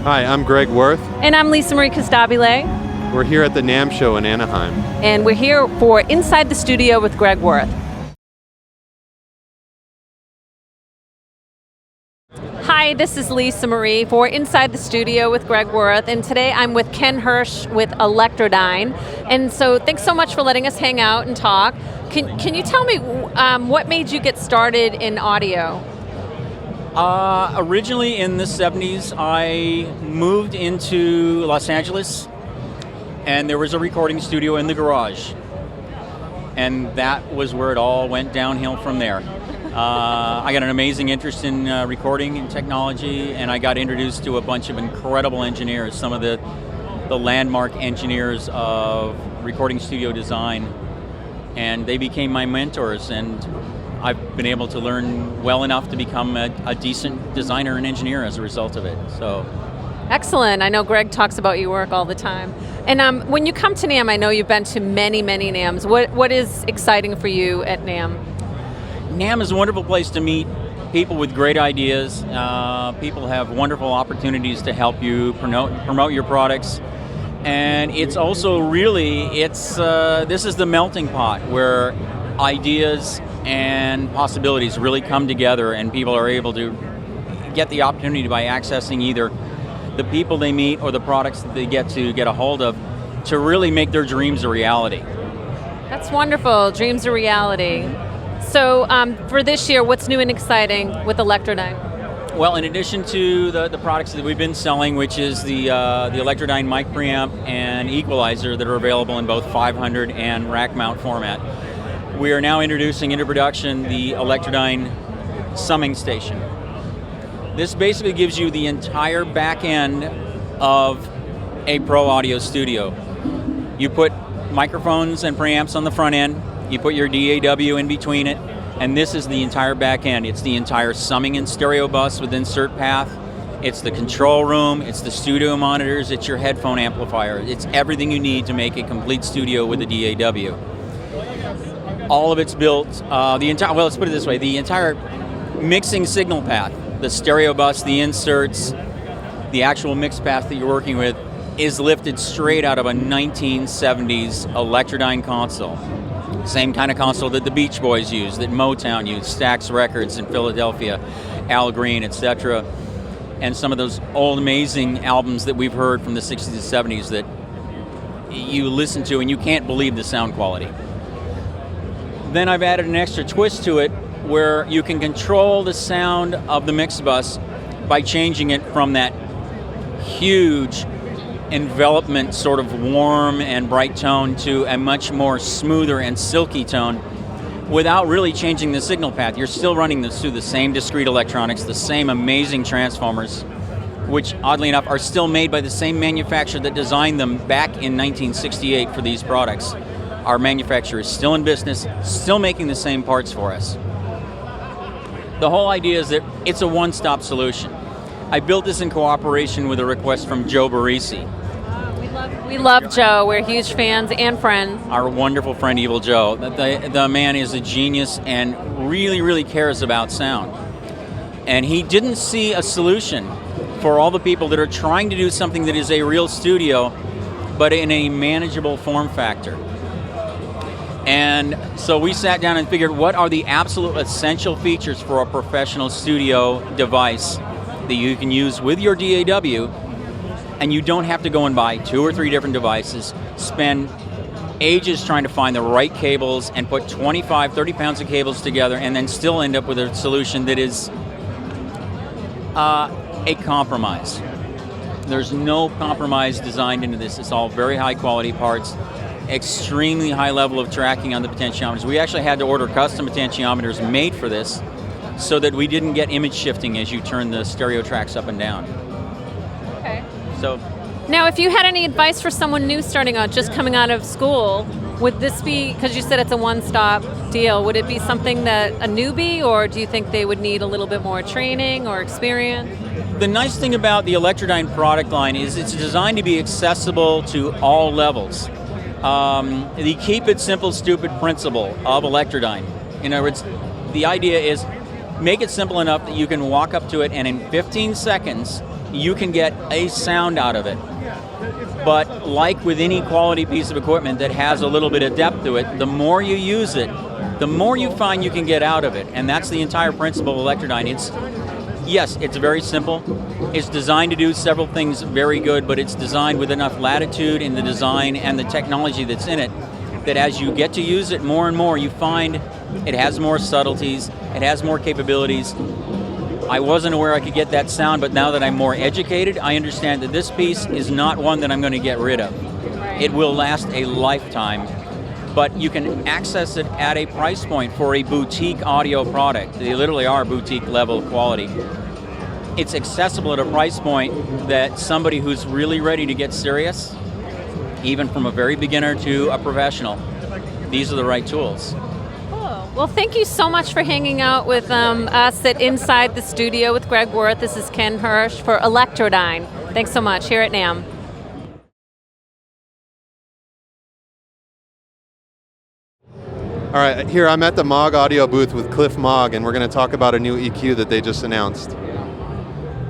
Hi, I'm Greg Wurth. And I'm Lisamarie Costabile. We're here at the NAMM show in Anaheim. And we're here for Inside the Studio with Greg Wurth. Hi, this is Lisamarie for Inside the Studio with Greg Wurth, and today I'm with Ken Hirsche with Electrodyne. And so thanks so much for letting us hang out and talk. Can you tell me what made you get started in audio? Originally in the 70s, I moved into Los Angeles, and there was a recording studio in the garage. And that was where it all went downhill from there. I got an amazing interest in recording and technology, and I got introduced to a bunch of incredible engineers, some of the landmark engineers of recording studio design, and they became my mentors, and I've been able to learn well enough to become a decent designer and engineer as a result of it. So, excellent. I know Greg talks about your work all the time. And when you come to NAMM, I know you've been to many, many NAMMs. What is exciting for you at NAMM? NAMM is a wonderful place to meet people with great ideas. People have wonderful opportunities to help you promote your products. And it's also really, this is the melting pot where ideas and possibilities really come together, and people are able to get the opportunity by accessing either the people they meet or the products that they get a hold of to really make their dreams a reality. That's wonderful, dreams a reality. So for this year, what's new and exciting with Electrodyne? Well, in addition to the products that we've been selling, which is the Electrodyne mic preamp and equalizer that are available in both 500 and rack mount format, we are now introducing into production the Electrodyne summing station. This basically gives you the entire back end of a pro audio studio. You put microphones and preamps on the front end, you put your DAW in between it, and this is the entire back end. It's the entire summing and stereo bus with insert path. It's the control room, it's the studio monitors, it's your headphone amplifier. It's everything you need to make a complete studio with a DAW. All of it's built, let's put it this way, the entire mixing signal path, the stereo bus, the inserts, the actual mix path that you're working with is lifted straight out of a 1970s Electrodyne console. Same kind of console that the Beach Boys used, that Motown used, Stax Records in Philadelphia, Al Green, etc. And some of those old amazing albums that we've heard from the 60s and 70s that you listen to and you can't believe the sound quality. Then I've added an extra twist to it where you can control the sound of the mix bus by changing it from that huge envelopment, sort of warm and bright tone, to a much more smoother and silky tone without really changing the signal path. You're still running this through the same discrete electronics, the same amazing transformers, which oddly enough are still made by the same manufacturer that designed them back in 1968 for these products. Our manufacturer is still in business, still making the same parts for us. The whole idea is that it's a one-stop solution. I built this in cooperation with a request from Joe Barisi. We love Joe. We're huge fans and friends. Our wonderful friend, Evil Joe. The man is a genius and really, really cares about sound. And he didn't see a solution for all the people that are trying to do something that is a real studio, but in a manageable form factor. And so we sat down and figured, what are the absolute essential features for a professional studio device that you can use with your DAW, and you don't have to go and buy 2 or 3 different devices, spend ages trying to find the right cables and put 25, 30 pounds of cables together, and then still end up with a solution that is a compromise. There's no compromise designed into this. It's all very high quality parts, extremely high level of tracking on the potentiometers. We actually had to order custom potentiometers made for this so that we didn't get image shifting as you turn the stereo tracks up and down. Okay. So, now, if you had any advice for someone new starting out, just coming out of school, would this be, because you said it's a one-stop deal, would it be something that a newbie, or do you think they would need a little bit more training or experience? The nice thing about the Electrodyne product line is it's designed to be accessible to all levels. The keep it simple, stupid principle of Electrodyne. In other words, the idea is make it simple enough that you can walk up to it and in 15 seconds you can get a sound out of it. But like with any quality piece of equipment that has a little bit of depth to it, the more you use it, the more you find you can get out of it. And that's the entire principle of Electrodyne. Yes, it's very simple. It's designed to do several things very good, but it's designed with enough latitude in the design and the technology that's in it that as you get to use it more and more, you find it has more subtleties, it has more capabilities. I wasn't aware I could get that sound, but now that I'm more educated, I understand that this piece is not one that I'm going to get rid of. It will last a lifetime, but you can access it at a price point for a boutique audio product. They literally are boutique level quality. It's accessible at a price point that somebody who's really ready to get serious, even from a very beginner to a professional, these are the right tools. Well, thank you so much for hanging out with us at Inside the Studio with Greg Wurth. This is Ken Hirsche for Electrodyne. Thanks so much here at NAMM. All right, here I'm at the Maag audio booth with Cliff Maag, and we're going to talk about a new EQ that they just announced.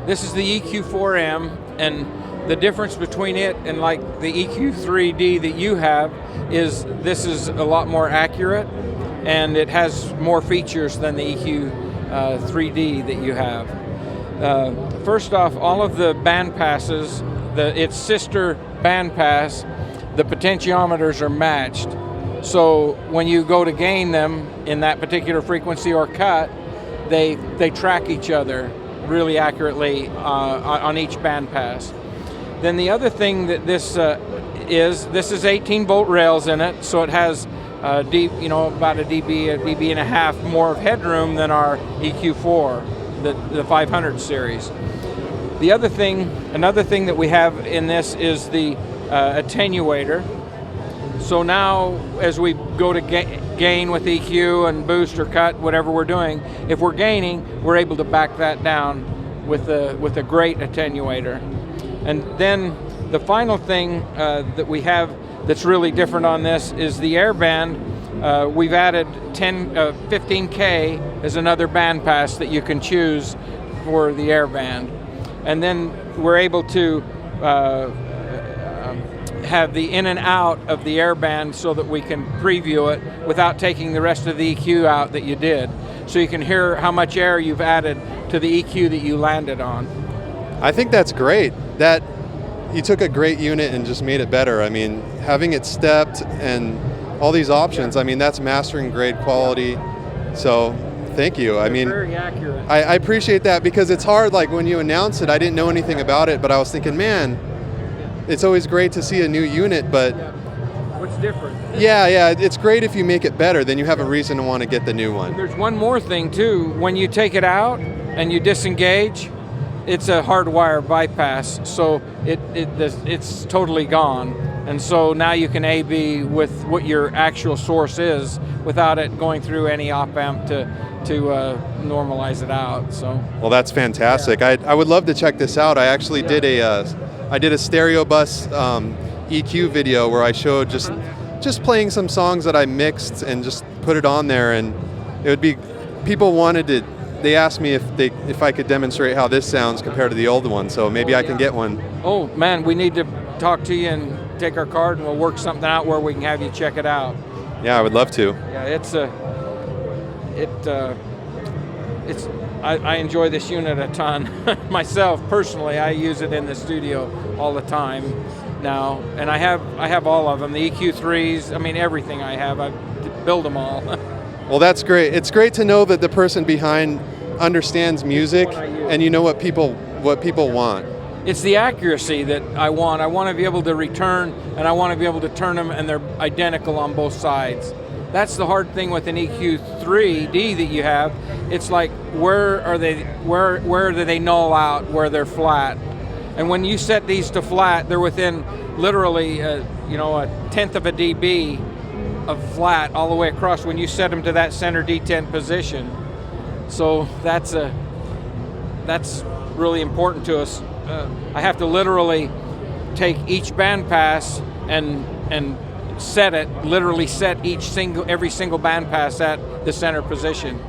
This is the EQ4M, and the difference between it and like the EQ3D that you have is this is a lot more accurate, and it has more features than the EQ3D that you have. First off, all of the band passes, its sister band pass, the potentiometers are matched. So when you go to gain them in that particular frequency or cut, they track each other really accurately on each band pass. Then the other thing that this is 18 volt rails in it, so it has about a dB and a half more of headroom than our EQ4, the 500 series. Another thing that we have in this is the attenuator. So now, as we go to gain with EQ and boost or cut, whatever we're doing, if we're gaining, we're able to back that down with a great attenuator. And then the final thing that we have that's really different on this is the air band. We've added 15K as another band pass that you can choose for the air band. And then we're able to have the in and out of the air band so that we can preview it without taking the rest of the EQ out that you did. So you can hear how much air you've added to the EQ that you landed on. I think that's great. That you took a great unit and just made it better. I mean, having it stepped and all these options, I mean, that's mastering grade quality. So thank you. I mean, very accurate. I appreciate that because it's hard, like when you announce it, I didn't know anything about it, but I was thinking, man, it's always great to see a new unit, but what's different? Yeah, it's great if you make it better, then you have a reason to want to get the new one. There's one more thing too. When you take it out and you disengage, it's a hardwire bypass, so it's totally gone. And so now you can A/B with what your actual source is without it going through any op amp to normalize it out. So. Well, that's fantastic. Yeah. I would love to check this out. I actually did a stereo bus EQ video where I showed just playing some songs that I mixed and just put it on there, and it would be people wanted to. They asked me if I could demonstrate how this sounds compared to the old one, so maybe I can get one. Oh man, we need to talk to you and take our card, and we'll work something out where we can have you check it out. Yeah, I would love to. Yeah, I enjoy this unit a ton. Myself, personally, I use it in the studio all the time now, and I have all of them. The EQ3s, I mean everything I have. I build them all. Well, that's great. It's great to know that the person behind understands music and you know what people want. It's the accuracy that I want. I want to be able to return, and I want to be able to turn them, and they're identical on both sides. That's the hard thing with an EQ3D that you have. It's like where do they null out where they're flat? And when you set these to flat, they're within literally a tenth of a dB of flat all the way across when you set them to that center detent position. So that's really important to us. I have to literally take each band pass and set every single band pass at the center position.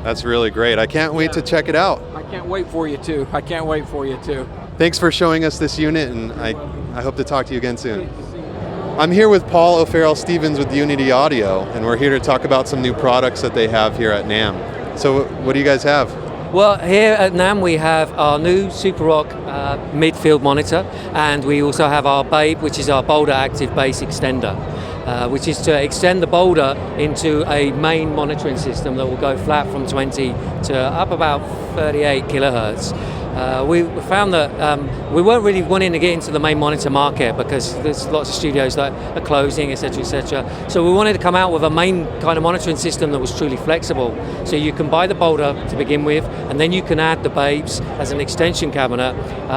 That's really great. I can't wait to check it out. I can't wait for you to. Thanks for showing us this unit, and I hope to talk to you again soon. I'm here with Paul O'Farrell-Stevens with Unity Audio, and we're here to talk about some new products that they have here at NAMM. So what do you guys have? Well, here at NAMM we have our new Super Rock midfield monitor, and we also have our Babe, which is our Boulder Active Bass Extender, which is to extend the Boulder into a main monitoring system that will go flat from 20 to up about 38 kilohertz. We found that we weren't really wanting to get into the main monitor market because there's lots of studios that are closing, etc., etc. So we wanted to come out with a main kind of monitoring system that was truly flexible. So you can buy the Boulder to begin with, and then you can add the Babes as an extension cabinet.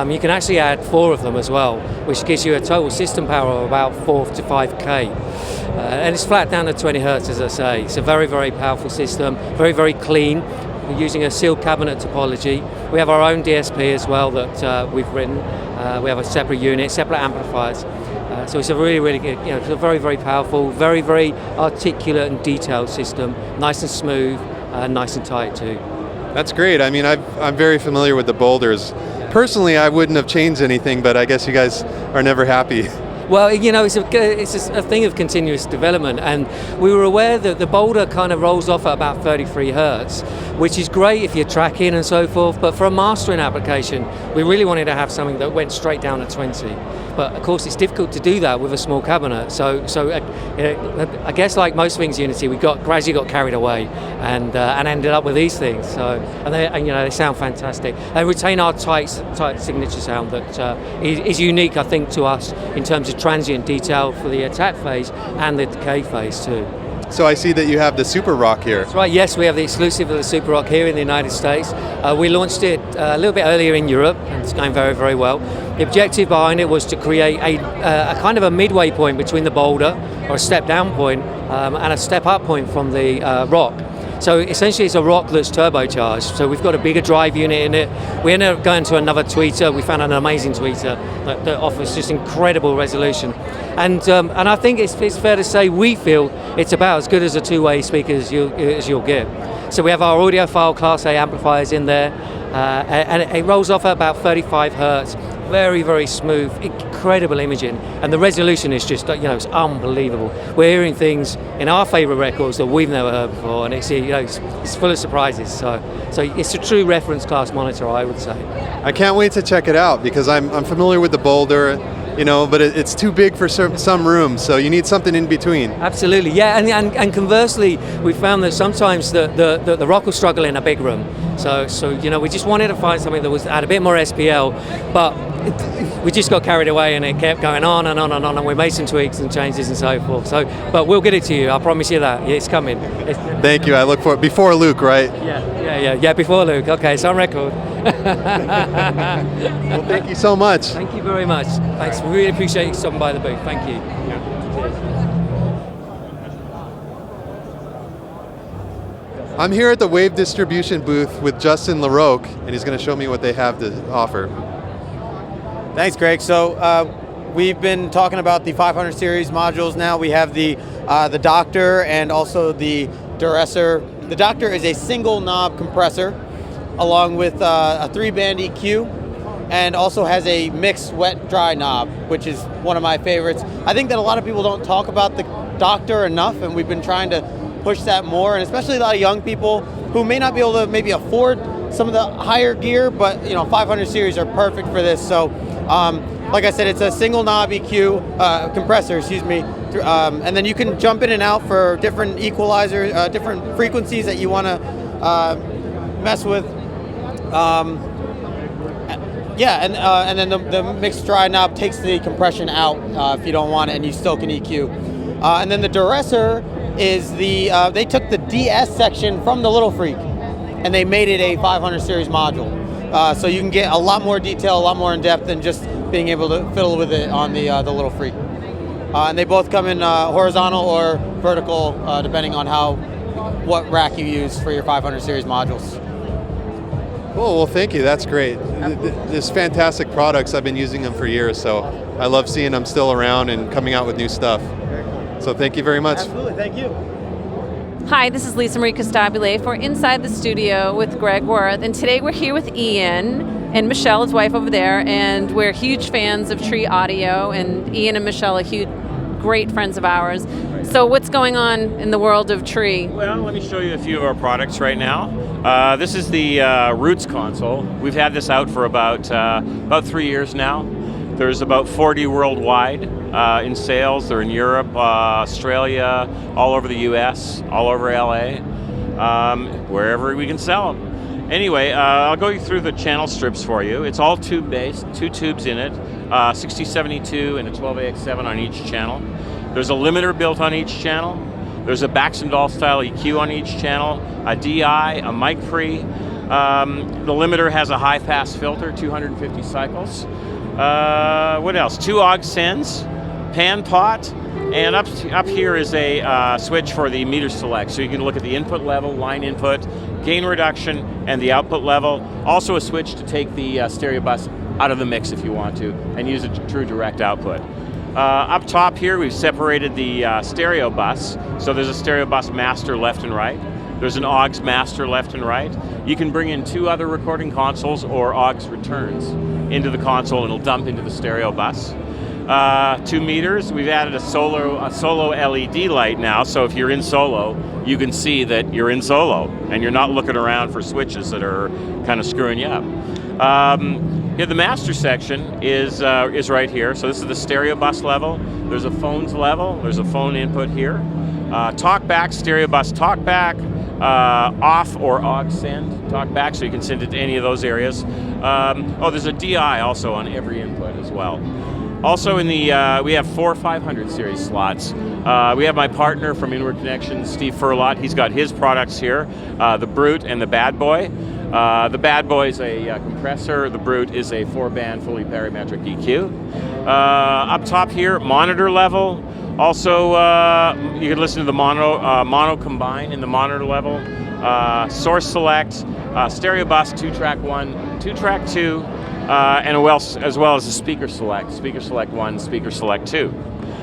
You can actually add 4 of them as well, which gives you a total system power of about 4 to 5K. And it's flat down to 20 hertz, as I say. It's a very, very powerful system, very, very clean. We're using a sealed cabinet topology. We have our own DSP as well that we've written. We have a separate unit, separate amplifiers. So it's a really, really good, it's a very, very powerful, very, very articulate and detailed system. Nice and smooth, nice and tight too. That's great. I mean, I'm very familiar with the Boulders. Personally, I wouldn't have changed anything, but I guess you guys are never happy. Well, it's a thing of continuous development, and we were aware that the Boulder kind of rolls off at about 33 hertz, which is great if you're tracking and so forth, but for a mastering application, we really wanted to have something that went straight down to 20. But of course, it's difficult to do that with a small cabinet. So I guess like most things Unity, we gradually got carried away and ended up with these things. So they sound fantastic. They retain our tight signature sound that is unique, I think, to us in terms of transient detail for the attack phase and the decay phase too. So I see that you have the Super Rock here. That's right, yes, we have the exclusive of the Super Rock here in the United States. We launched it a little bit earlier in Europe, and it's going very, very well. The objective behind it was to create a kind of a midway point between the Boulder, or a step down point, and a step up point from the Rock. So essentially it's a Rock that's turbocharged. So we've got a bigger drive unit in it. We ended up going to another tweeter. We found an amazing tweeter that offers just incredible resolution. And I think it's fair to say we feel it's about as good as a two-way speaker as you'll get. So we have our audiophile Class A amplifiers in there, and it rolls off at about 35 hertz. Very, very smooth, incredible imaging, and the resolution is just, it's unbelievable. We're hearing things in our favourite records that we've never heard before, and it's full of surprises. So it's a true reference class monitor, I would say. I can't wait to check it out because I'm familiar with the Boulder, but it's too big for some rooms, so you need something in between. Absolutely, yeah, and conversely, we found that sometimes the Rock will struggle in a big room. So we just wanted to find something that had a bit more SPL, but we just got carried away and it kept going on and on and on, and we made some tweaks and changes and so forth. But we'll get it to you, I promise you that. It's coming. Thank you. I look for it before Luke, right? Yeah, before Luke. Okay, it's on record. Well, thank you so much. Thank you very much. Thanks. We really appreciate you stopping by the booth. Thank you. I'm here at the Wave Distribution booth with Justin LaRocque, and he's going to show me what they have to offer. Thanks, Greg. So we've been talking about the 500 series modules now. We have the Doctor and also the Duressor. The Doctor is a single knob compressor along with a 3-band EQ, and also has a mixed wet-dry knob, which is one of my favorites. I think that a lot of people don't talk about the Doctor enough, and we've been trying to push that more, and especially a lot of young people who may not be able to maybe afford some of the higher gear, but 500 series are perfect for this. So like I said, it's a single knob EQ compressor, and then you can jump in and out for different equalizer, different frequencies that you want to mess with. And then the mixed dry knob takes the compression out if you don't want it, and you still can EQ. And then the Duressor is they took the DS section from the Little Freak, and they made it a 500 series module. So you can get a lot more detail, a lot more in depth than just being able to fiddle with it on the Little Freak. And they both come in horizontal or vertical, depending on what rack you use for your 500 series modules. Cool, well thank you, that's great. This fantastic products, I've been using them for years, so I love seeing them still around and coming out with new stuff. Very cool. So thank you very much. Absolutely, thank you. Hi, this is LaRocque for Inside the Studio with Greg Wurth, and today we're here with Ian. and Michele, his wife over there, and we're huge fans of Tree Audio, and Ian and Michele are huge, great friends of ours. So what's going on in the world of Tree? Well, let me show you a few of our products right now. This is the Roots console. We've had this out for about 3 years now. There's about 40 worldwide in sales. They're in Europe, Australia, all over the U.S., all over L.A., wherever we can sell them. Anyway, I'll go through the channel strips for you. It's all tube-based, 2 tubes in it, 6072 and a 12AX7 on each channel. There's a limiter built on each channel. There's a Baxendale style EQ on each channel, a DI, a mic pre. The limiter has a high-pass filter, 250 cycles. What else? 2 aux sends, pan pot, and up here is a switch for the meter select. So you can look at the input level, line input, gain reduction, and the output level. Also a switch to take the stereo bus out of the mix if you want to, and use a true direct output. Up top here, we've separated the stereo bus. So there's a stereo bus master left and right. There's an aux master left and right. You can bring in 2 other recording consoles or aux returns into the console, and it'll dump into the stereo bus. 2 meters. We've added a solo LED light now, so if you're in solo, you can see that you're in solo, and you're not looking around for switches that are kind of screwing you up. Here, the master section is right here. So this is the stereo bus level. There's a phones level. There's a phone input here. Talkback, stereo bus talkback, off or aux send talkback, so you can send it to any of those areas. There's a DI also on every input as well. Also in the, we have 4 500 series slots. We have my partner from Inward Connections, Steve Firlotte. He's got his products here, the Brute and the Bad Boy. The Bad Boy is a compressor. The Brute is a 4-band fully parametric EQ. Up top here, monitor level. Also, you can listen to the mono combine in the monitor level. Source select, stereo bus, 2-track 1, 2-track 2. And as well as a speaker select 1, speaker select 2.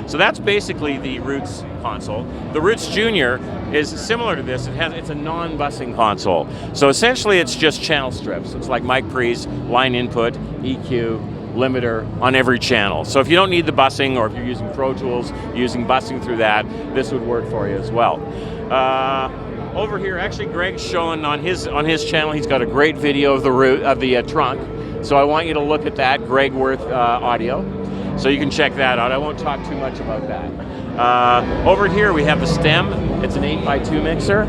So that's basically the Roots console. The Roots Junior is similar to this. It's a non-bussing console. So essentially it's just channel strips. It's like mic pre's, line input, EQ, limiter on every channel. So if you don't need the bussing, or if you're using Pro Tools, using bussing through that, this would work for you as well. Over here, actually Greg's showing on his channel, he's got a great video of the trunk. So I want you to look at that, Greg Wurth audio. So you can check that out. I won't talk too much about that. Over here we have the stem. It's an 8x2 mixer.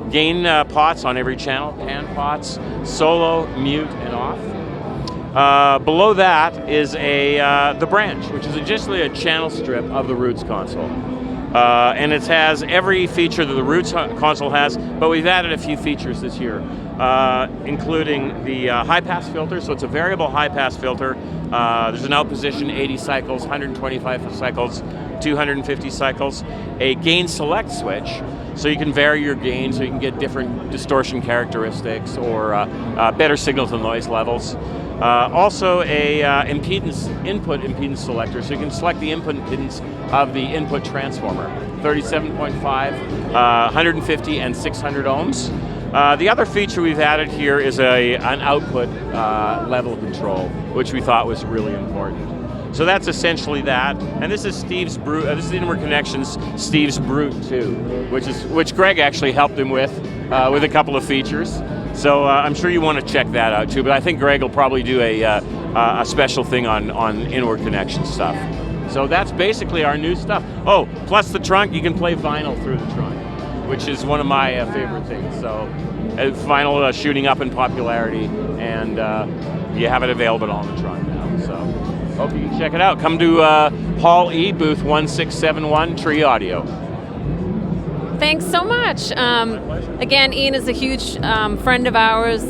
Gain pots on every channel, pan pots, solo, mute, and off. Below that is the branch, which is essentially a channel strip of the Roots console. And it has every feature that the Roots console has, but we've added a few features this year, including the high-pass filter. So it's a variable high-pass filter. There's an out position, 80 cycles, 125 cycles, 250 cycles. A gain select switch, so you can vary your gain, so you can get different distortion characteristics or better signal to noise levels. Also a input impedance selector, so you can select the input impedance of the input transformer, 37.5, 150 and 600 ohms. The other feature we've added here is an output level control, which we thought was really important. So that's essentially that. And this is Steve's Brute. This is Inward Connections Steve's Brute 2, which Greg actually helped him with a couple of features. So I'm sure you want to check that out too. But I think Greg will probably do a special thing on Inward Connections stuff. So that's basically our new stuff. Oh, plus the trunk, you can play vinyl through the trunk, which is one of my favorite things. So vinyl shooting up in popularity, and you have it available on the trunk now. So hope you can check it out. Come to Hall E, booth 1671, Tree Audio. Thanks so much. Again, Ian is a huge friend of ours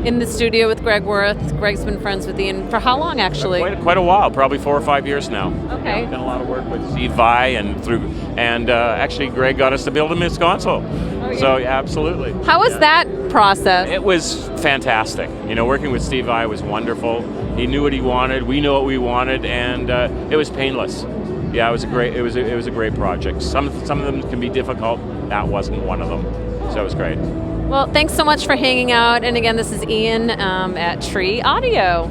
in the studio with Greg Wurth. Greg's been friends with Ian for how long, actually? Quite a while, probably 4 or 5 years now. Okay. Done a lot of work with Steve Vai and actually Greg got us to build him his console. Oh, yeah. So yeah, absolutely. How was that process? It was fantastic. You know, working with Steve Vai was wonderful. He knew what he wanted. We knew what we wanted, and it was painless. Yeah, it was a great project. Some of them can be difficult, that wasn't one of them. So it was great. Well, thanks so much for hanging out. And again, this is Ian at Tree Audio.